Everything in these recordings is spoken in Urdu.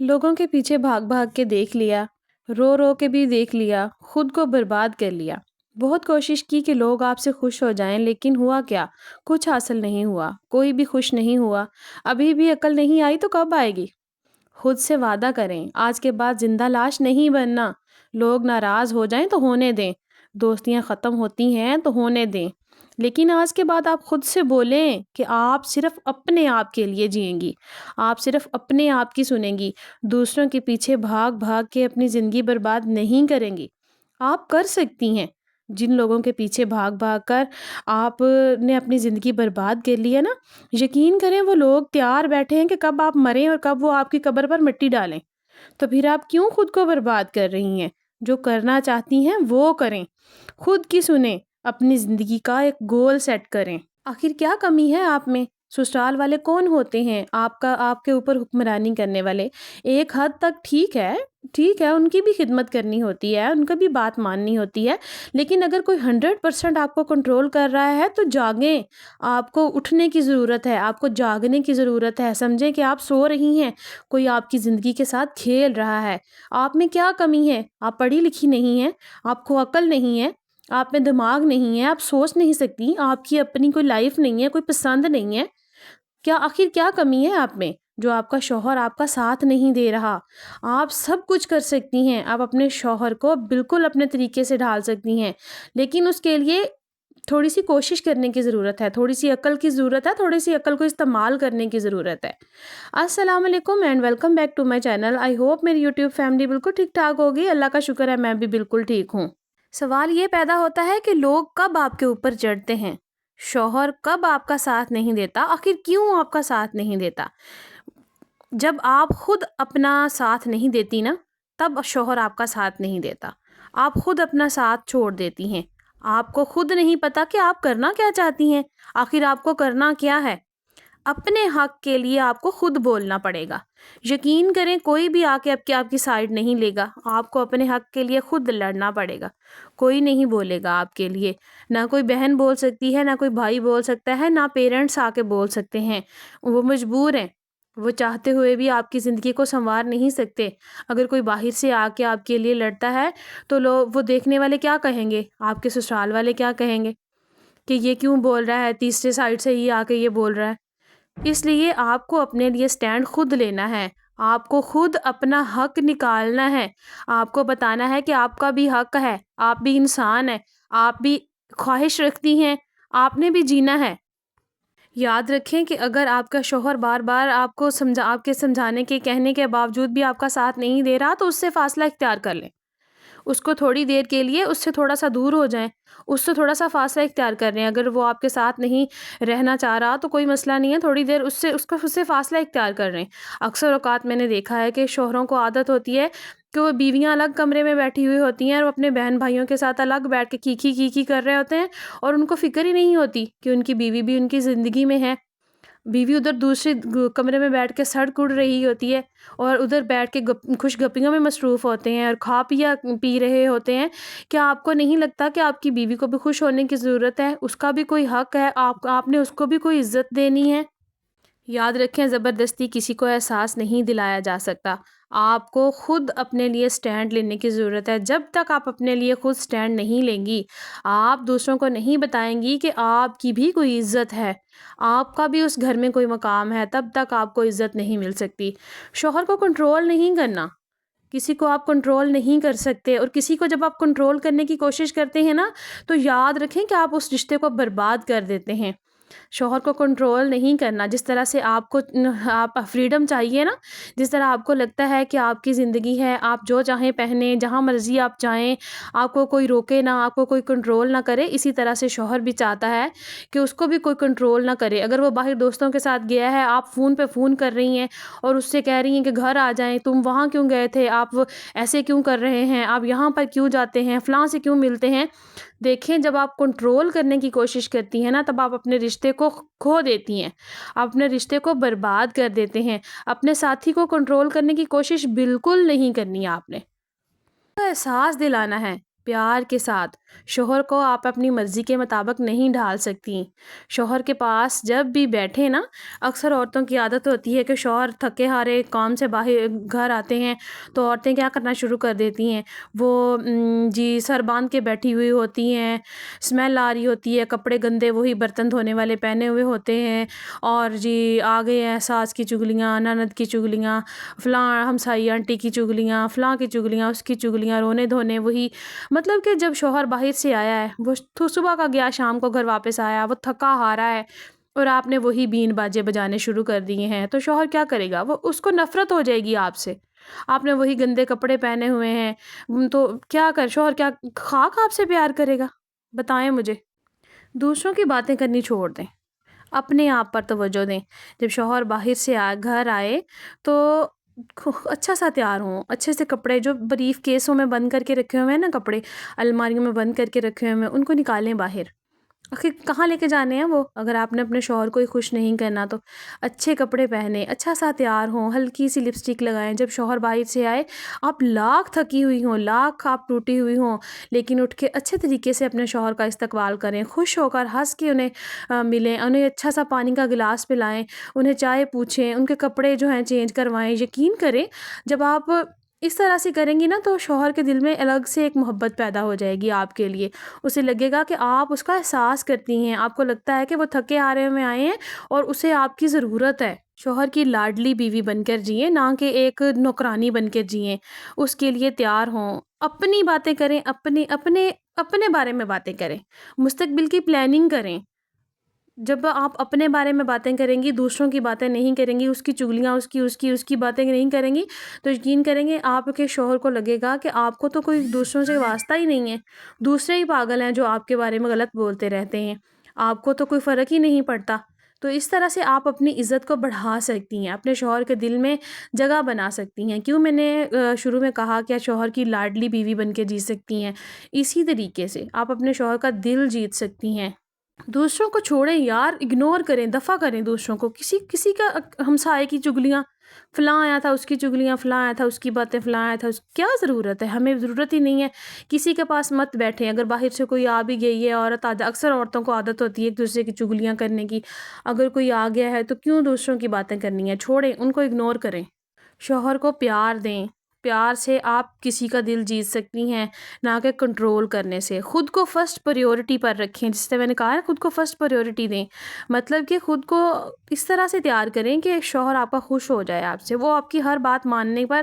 لوگوں کے پیچھے بھاگ بھاگ کے دیکھ لیا، رو رو کے بھی دیکھ لیا، خود کو برباد کر لیا۔ بہت کوشش کی کہ لوگ آپ سے خوش ہو جائیں، لیکن ہوا کیا؟ کچھ حاصل نہیں ہوا، کوئی بھی خوش نہیں ہوا۔ ابھی بھی عقل نہیں آئی تو کب آئے گی؟ خود سے وعدہ کریں، آج کے بعد زندہ لاش نہیں بننا۔ لوگ ناراض ہو جائیں تو ہونے دیں، دوستیاں ختم ہوتی ہیں تو ہونے دیں، لیکن آج کے بعد آپ خود سے بولیں کہ آپ صرف اپنے آپ کے لیے جئیں گی، آپ صرف اپنے آپ کی سنیں گی، دوسروں کے پیچھے بھاگ بھاگ کے اپنی زندگی برباد نہیں کریں گی۔ آپ کر سکتی ہیں۔ جن لوگوں کے پیچھے بھاگ بھاگ کر آپ نے اپنی زندگی برباد کر لی ہے نا، یقین کریں وہ لوگ تیار بیٹھے ہیں کہ کب آپ مریں اور کب وہ آپ کی قبر پر مٹی ڈالیں۔ تو پھر آپ کیوں خود کو برباد کر رہی ہیں؟ جو کرنا چاہتی ہیں وہ کریں، خود کی سنیں، اپنی زندگی کا ایک گول سیٹ کریں۔ آخر کیا کمی ہے آپ میں؟ سسرال والے کون ہوتے ہیں آپ کے اوپر حکمرانی کرنے والے؟ ایک حد تک ٹھیک ہے، ان کی بھی خدمت کرنی ہوتی ہے، ان کا بھی بات ماننی ہوتی ہے، لیکن اگر کوئی 100% آپ کو کنٹرول کر رہا ہے تو جاگیں۔ آپ کو اٹھنے کی ضرورت ہے، آپ کو جاگنے کی ضرورت ہے۔ سمجھیں کہ آپ سو رہی ہیں، کوئی آپ کی زندگی کے ساتھ کھیل رہا ہے۔ آپ میں کیا کمی ہے؟ آپ پڑھی لکھی نہیں ہیں، آپ کو عقل نہیں ہے، آپ میں دماغ نہیں ہے، آپ سوچ نہیں سکتی، آپ کی اپنی کوئی لائف نہیں ہے، کوئی پسند نہیں ہے۔ آخر کیا کمی ہے آپ میں جو آپ کا شوہر آپ کا ساتھ نہیں دے رہا؟ آپ سب کچھ کر سکتی ہیں، آپ اپنے شوہر کو بالکل اپنے طریقے سے ڈھال سکتی ہیں، لیکن اس کے لیے تھوڑی سی کوشش کرنے کی ضرورت ہے، تھوڑی سی عقل کی ضرورت ہے، تھوڑی سی عقل کو استعمال کرنے کی ضرورت ہے۔ السلام علیکم and welcome back to my channel. I hope میری یوٹیوب فیملی بالکل ٹھیک ٹھاک ہوگی، اللہ کا شکر ہے میں بھی بالکل ٹھیک ہوں۔ سوال یہ پیدا ہوتا ہے کہ لوگ کب آپ کے اوپر چڑھتے ہیں؟ شوہر کب آپ کا ساتھ نہیں دیتا؟ آخر کیوں آپ کا ساتھ نہیں دیتا؟ جب آپ خود اپنا ساتھ نہیں دیتی نا، تب شوہر آپ کا ساتھ نہیں دیتا۔ آپ خود اپنا ساتھ چھوڑ دیتی ہیں، آپ کو خود نہیں پتا کہ آپ کرنا کیا چاہتی ہیں۔ آخر آپ کو کرنا کیا ہے؟ اپنے حق کے لیے آپ کو خود بولنا پڑے گا۔ یقین کریں کوئی بھی آ کے آپ کی سائیڈ نہیں لے گا، آپ کو اپنے حق کے لیے خود لڑنا پڑے گا۔ کوئی نہیں بولے گا آپ کے لیے، نہ کوئی بہن بول سکتی ہے، نہ کوئی بھائی بول سکتا ہے، نہ پیرنٹس آ کے بول سکتے ہیں۔ وہ مجبور ہیں، وہ چاہتے ہوئے بھی آپ کی زندگی کو سنوار نہیں سکتے۔ اگر کوئی باہر سے آ کے آپ کے لیے لڑتا ہے تو وہ دیکھنے والے کیا کہیں گے؟ آپ کے سسرال والے کیا کہیں گے کہ یہ کیوں بول رہا ہے، تیسرے سائڈ سے ہی آ کے یہ بول رہا ہے۔ اس لیے آپ کو اپنے لیے سٹینڈ خود لینا ہے، آپ کو خود اپنا حق نکالنا ہے، آپ کو بتانا ہے کہ آپ کا بھی حق ہے، آپ بھی انسان ہیں، آپ بھی خواہش رکھتی ہیں، آپ نے بھی جینا ہے۔ یاد رکھیں کہ اگر آپ کا شوہر بار بار آپ کے سمجھانے کے کہنے کے باوجود بھی آپ کا ساتھ نہیں دے رہا تو اس سے فاصلہ اختیار کر لیں۔ اس کو تھوڑی دیر کے لیے اس سے تھوڑا سا دور ہو جائیں، اس سے تھوڑا سا فاصلہ اختیار کر رہے ہیں۔ اگر وہ آپ کے ساتھ نہیں رہنا چاہ رہا تو کوئی مسئلہ نہیں ہے، تھوڑی دیر اس سے فاصلہ اختیار کر رہے ہیں۔ اکثر اوقات میں نے دیکھا ہے کہ شوہروں کو عادت ہوتی ہے کہ وہ بیویاں الگ کمرے میں بیٹھی ہوئی ہوتی ہیں اور وہ اپنے بہن بھائیوں کے ساتھ الگ بیٹھ کے کیکی کر رہے ہوتے ہیں، اور ان کو فکر ہی نہیں ہوتی کہ ان کی بیوی بھی ان کی زندگی میں ہے۔ بیوی ادھر دوسرے کمرے میں بیٹھ کے سڑ کڑ رہی ہوتی ہے اور ادھر بیٹھ کے خوش گپیوں میں مصروف ہوتے ہیں اور کھا پی رہے ہوتے ہیں۔ کیا آپ کو نہیں لگتا کہ آپ کی بیوی کو بھی خوش ہونے کی ضرورت ہے؟ اس کا بھی کوئی حق ہے، آپ نے اس کو بھی کوئی عزت دینی ہے۔ یاد رکھیں زبردستی کسی کو احساس نہیں دلایا جا سکتا، آپ کو خود اپنے لیے سٹینڈ لینے کی ضرورت ہے۔ جب تک آپ اپنے لیے خود سٹینڈ نہیں لیں گی، آپ دوسروں کو نہیں بتائیں گی کہ آپ کی بھی کوئی عزت ہے، آپ کا بھی اس گھر میں کوئی مقام ہے، تب تک آپ کو عزت نہیں مل سکتی۔ شوہر کو کنٹرول نہیں کرنا، کسی کو آپ کنٹرول نہیں کر سکتے، اور کسی کو جب آپ کنٹرول کرنے کی کوشش کرتے ہیں نا تو یاد رکھیں کہ آپ اس رشتے کو برباد کر دیتے ہیں۔ شوہر کو کنٹرول نہیں کرنا، جس طرح سے آپ فریڈم چاہیے نا، جس طرح آپ کو لگتا ہے کہ آپ کی زندگی ہے، آپ جو چاہیں پہنیں، جہاں مرضی آپ جائیں، آپ کو کوئی روکے نہ، آپ کو کوئی کنٹرول نہ کرے، اسی طرح سے شوہر بھی چاہتا ہے کہ اس کو بھی کوئی کنٹرول نہ کرے۔ اگر وہ باہر دوستوں کے ساتھ گیا ہے، آپ فون پہ فون کر رہی ہیں اور اس سے کہہ رہی ہیں کہ گھر آ جائیں، تم وہاں کیوں گئے تھے، آپ ایسے کیوں کر رہے ہیں، آپ یہاں پر کیوں جاتے ہیں، فلاں سے کیوں ملتے ہیں۔ دیکھیں جب آپ کنٹرول کرنے کی کوشش کرتی ہیں نا، تب آپ اپنے رشتے کو کھو دیتی ہیں، آپ اپنے رشتے کو برباد کر دیتے ہیں۔ اپنے ساتھی کو کنٹرول کرنے کی کوشش بالکل نہیں کرنی ہے، آپ نے احساس دلانا ہے پیار کے ساتھ۔ شوہر کو آپ اپنی مرضی کے مطابق نہیں ڈھال سکتی۔ شوہر کے پاس جب بھی بیٹھے نا، اکثر عورتوں کی عادت ہوتی ہے کہ شوہر تھکے ہارے کام سے باہر گھر آتے ہیں تو عورتیں کیا کرنا شروع کر دیتی ہیں، وہ جی سر باندھ کے بیٹھی ہوئی ہوتی ہیں، اسمیل آ رہی ہوتی ہے، کپڑے گندے وہی برتن دھونے والے پہنے ہوئے ہوتے ہیں، اور جی آگے ہیں ساس کی چگلیاں، نند کی چگلیاں، فلاں ہمسائی آنٹی کی چگلیاں، فلاں کی چگلیاں، اس کی چگلیاں، رونے دھونے وہی۔ مطلب کہ جب شوہر باہر سے آیا ہے، وہ صبح کا گیا شام کو گھر واپس آیا، وہ تھکا ہارا ہے، اور آپ نے وہی بین باجے بجانے شروع کر دیے ہیں، تو شوہر کیا کرے گا؟ وہ اس کو نفرت ہو جائے گی آپ سے۔ آپ نے وہی گندے کپڑے پہنے ہوئے ہیں تو کیا شوہر کیا خاک آپ سے پیار کرے گا؟ بتائیں مجھے۔ دوسروں کی باتیں کرنی چھوڑ دیں، اپنے آپ پر توجہ دیں۔ جب شوہر باہر سے گھر آئے تو اچھا سا تیار ہوں، اچھے سے کپڑے جو بریف کیسوں میں بند کر کے رکھے ہوئے ہیں نا، کپڑے الماریوں میں بند کر کے رکھے ہوئے ہیں، ان کو نکالیں باہر۔ آخر کہاں لے کے جانے ہیں وہ؟ اگر آپ نے اپنے شوہر کو ہی خوش نہیں کرنا تو اچھے کپڑے پہنے، اچھا سا تیار ہوں، ہلکی سی لپسٹک لگائیں۔ جب شوہر باہر سے آئے، آپ لاکھ تھکی ہوئی ہوں، لاکھ آپ ٹوٹی ہوئی ہوں، لیکن اٹھ کے اچھے طریقے سے اپنے شوہر کا استقبال کریں، خوش ہو کر ہنس کے انہیں ملیں، انہیں اچھا سا پانی کا گلاس پلائیں، انہیں چائے پوچھیں، ان کے کپڑے جو ہیں چینج کروائیں۔ یقین کریں جب آپ اس طرح سے کریں گی نا تو شوہر کے دل میں الگ سے ایک محبت پیدا ہو جائے گی آپ کے لیے۔ اسے لگے گا کہ آپ اس کا احساس کرتی ہیں، آپ کو لگتا ہے کہ وہ تھکے ہارے میں آئے ہیں اور اسے آپ کی ضرورت ہے۔ شوہر کی لاڈلی بیوی بن کر جئیں، نہ کہ ایک نوکرانی بن کے جئیں۔ اس کے لیے تیار ہوں، اپنی باتیں کریں، اپنے بارے میں باتیں کریں، مستقبل کی پلاننگ کریں۔ جب آپ اپنے بارے میں باتیں کریں گی، دوسروں کی باتیں نہیں کریں گی، اس کی چگلیاں اس کی باتیں نہیں کریں گی، تو یقین کریں گے آپ کے شوہر کو لگے گا کہ آپ کو تو کوئی دوسروں سے واسطہ ہی نہیں ہے، دوسرے ہی پاگل ہیں جو آپ کے بارے میں غلط بولتے رہتے ہیں، آپ کو تو کوئی فرق ہی نہیں پڑتا۔ تو اس طرح سے آپ اپنی عزت کو بڑھا سکتی ہیں، اپنے شوہر کے دل میں جگہ بنا سکتی ہیں۔ کیوں میں نے شروع میں کہا کہ شوہر کی لاڈلی بیوی بن کے جی سکتی ہیں؟ اسی طریقے سے آپ اپنے شوہر کا دل جیت سکتی ہیں۔ دوسروں کو چھوڑیں یار، اگنور کریں، دفع کریں دوسروں کو۔ کسی کا ہمسائے کی چگلیاں، فلاں آیا تھا اس کی چگلیاں، فلاں آیا تھا اس کی باتیں، فلاں آیا تھا کیا ضرورت ہے؟ ہمیں ضرورت ہی نہیں ہے۔ کسی کے پاس مت بیٹھیں، اگر باہر سے کوئی آ بھی گئی ہے عورت، اکثر عورتوں کو عادت ہوتی ہے ایک دوسرے کی چگلیاں کرنے کی۔ اگر کوئی آ گیا ہے تو کیوں دوسروں کی باتیں کرنی ہے؟ چھوڑیں، ان کو اگنور کریں۔ شوہر کو پیار دیں، پیار سے آپ کسی کا دل جیت سکتی ہیں، نہ کہ کنٹرول کرنے سے۔ خود کو فرسٹ پریورٹی پر رکھیں، جس سے میں نے کہا ہے خود کو فرسٹ پریورٹی دیں، مطلب کہ خود کو اس طرح سے تیار کریں کہ شوہر آپ کا خوش ہو جائے آپ سے، وہ آپ کی ہر بات ماننے پر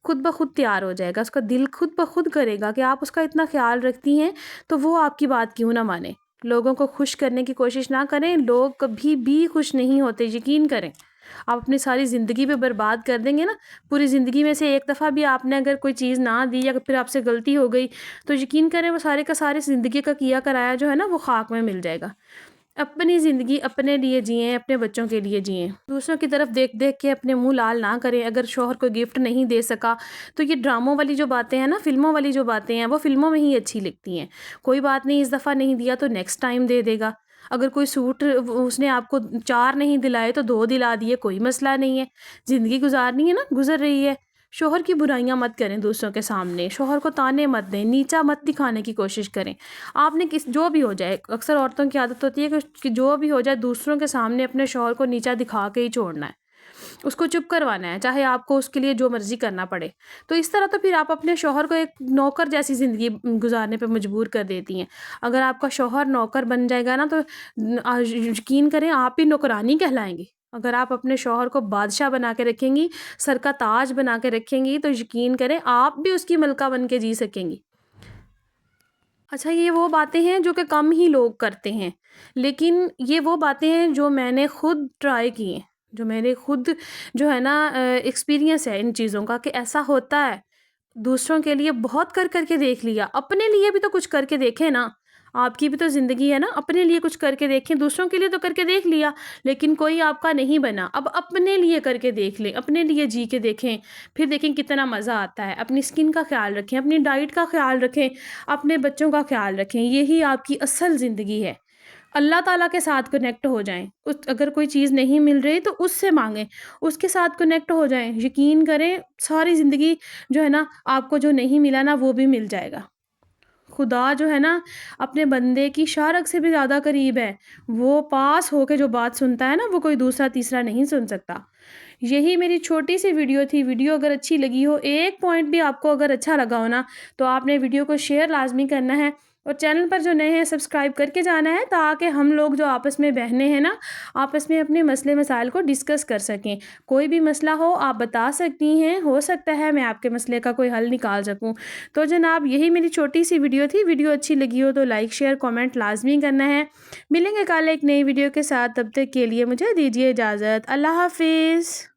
خود بخود تیار ہو جائے گا، اس کا دل خود بخود کرے گا کہ آپ اس کا اتنا خیال رکھتی ہیں تو وہ آپ کی بات کیوں نہ مانے۔ لوگوں کو خوش کرنے کی کوشش نہ کریں، لوگ کبھی بھی خوش نہیں ہوتے، یقین کریں۔ آپ اپنی ساری زندگی پہ برباد کر دیں گے نا، پوری زندگی میں سے ایک دفعہ بھی آپ نے اگر کوئی چیز نہ دی یا پھر آپ سے غلطی ہو گئی تو یقین کریں وہ سارے کا سارے زندگی کا کیا کرایا جو ہے نا وہ خاک میں مل جائے گا۔ اپنی زندگی اپنے لیے جئیں، اپنے بچوں کے لیے جئیں، دوسروں کی طرف دیکھ دیکھ کے اپنے منہ لال نہ کریں۔ اگر شوہر کو گفٹ نہیں دے سکا تو یہ ڈراموں والی جو باتیں ہیں نا، فلموں والی جو باتیں ہیں، وہ فلموں میں ہی اچھی لگتی ہیں۔ کوئی بات نہیں، اس دفعہ نہیں دیا تو نیکسٹ ٹائم دے دے گا۔ اگر کوئی سوٹ اس نے آپ کو 4 نہیں دلائے تو 2 دلا دیے، کوئی مسئلہ نہیں ہے۔ زندگی گزارنی ہے نا، گزر رہی ہے۔ شوہر کی برائیاں مت کریں دوسروں کے سامنے، شوہر کو تانے مت دیں، نیچا مت دکھانے کی کوشش کریں۔ آپ نے جو بھی ہو جائے، اکثر عورتوں کی عادت ہوتی ہے کہ جو بھی ہو جائے دوسروں کے سامنے اپنے شوہر کو نیچا دکھا کے ہی چھوڑنا ہے، اس کو چپ کروانا ہے، چاہے آپ کو اس کے لیے جو مرضی کرنا پڑے۔ تو اس طرح تو پھر آپ اپنے شوہر کو ایک نوکر جیسی زندگی گزارنے پہ مجبور کر دیتی ہیں۔ اگر آپ کا شوہر نوکر بن جائے گا نا تو یقین کریں آپ بھی نوکرانی کہلائیں گی۔ اگر آپ اپنے شوہر کو بادشاہ بنا کے رکھیں گی، سر کا تاج بنا کے رکھیں گی، تو یقین کریں آپ بھی اس کی ملکہ بن کے جی سکیں گی۔ اچھا، یہ وہ باتیں ہیں جو کہ کم ہی لوگ کرتے ہیں، لیکن یہ وہ باتیں ہیں جو میں نے خود ٹرائی کی ہیں، جو میرے خود جو ہے نا ایکسپیرینس ہے ان چیزوں کا کہ ایسا ہوتا ہے۔ دوسروں کے لیے بہت کر کر کے دیکھ لیا، اپنے لیے بھی تو کچھ کر کے دیکھیں نا، آپ کی بھی تو زندگی ہے نا، اپنے لیے کچھ کر کے دیکھیں۔ دوسروں کے لیے تو کر کے دیکھ لیا لیکن کوئی آپ کا نہیں بنا، اب اپنے لیے کر کے دیکھ لیں، اپنے لیے جی کے دیکھیں، پھر دیکھیں کتنا مزہ آتا ہے۔ اپنی سکن کا خیال رکھیں، اپنی ڈائٹ کا خیال رکھیں، اپنے بچوں کا خیال رکھیں، یہی آپ کی اصل زندگی ہے۔ اللہ تعالیٰ کے ساتھ کنیکٹ ہو جائیں، اگر کوئی چیز نہیں مل رہی تو اس سے مانگیں، اس کے ساتھ کنیکٹ ہو جائیں، یقین کریں ساری زندگی جو ہے نا آپ کو جو نہیں ملا نا وہ بھی مل جائے گا۔ خدا جو ہے نا اپنے بندے کی شارک سے بھی زیادہ قریب ہے. وہ پاس ہو کے جو بات سنتا ہے نا وہ کوئی دوسرا تیسرا نہیں سن سکتا. یہی میری چھوٹی سی ویڈیو تھی. ویڈیو اگر اچھی لگی ہو، ایک پوائنٹ بھی آپ کو اگر اچھا لگا ہو نا، تو آپ نے ویڈیو کو شیئر لازمی کرنا ہے، اور چینل پر جو نئے ہیں سبسکرائب کر کے جانا ہے، تاکہ ہم لوگ جو آپس میں بہنیں ہیں نا، آپس میں اپنے مسئلے مسائل کو ڈسکس کر سکیں. کوئی بھی مسئلہ ہو آپ بتا سکتی ہیں، ہو سکتا ہے میں آپ کے مسئلے کا کوئی حل نکال سکوں. تو جناب یہی میری چھوٹی سی ویڈیو تھی. ویڈیو اچھی لگی ہو تو لائک شیئر کامنٹ لازمی کرنا ہے. ملیں گے کل ایک نئی ویڈیو کے ساتھ. تب تک کے لیے مجھے دیجیے اجازت. اللہ حافظ.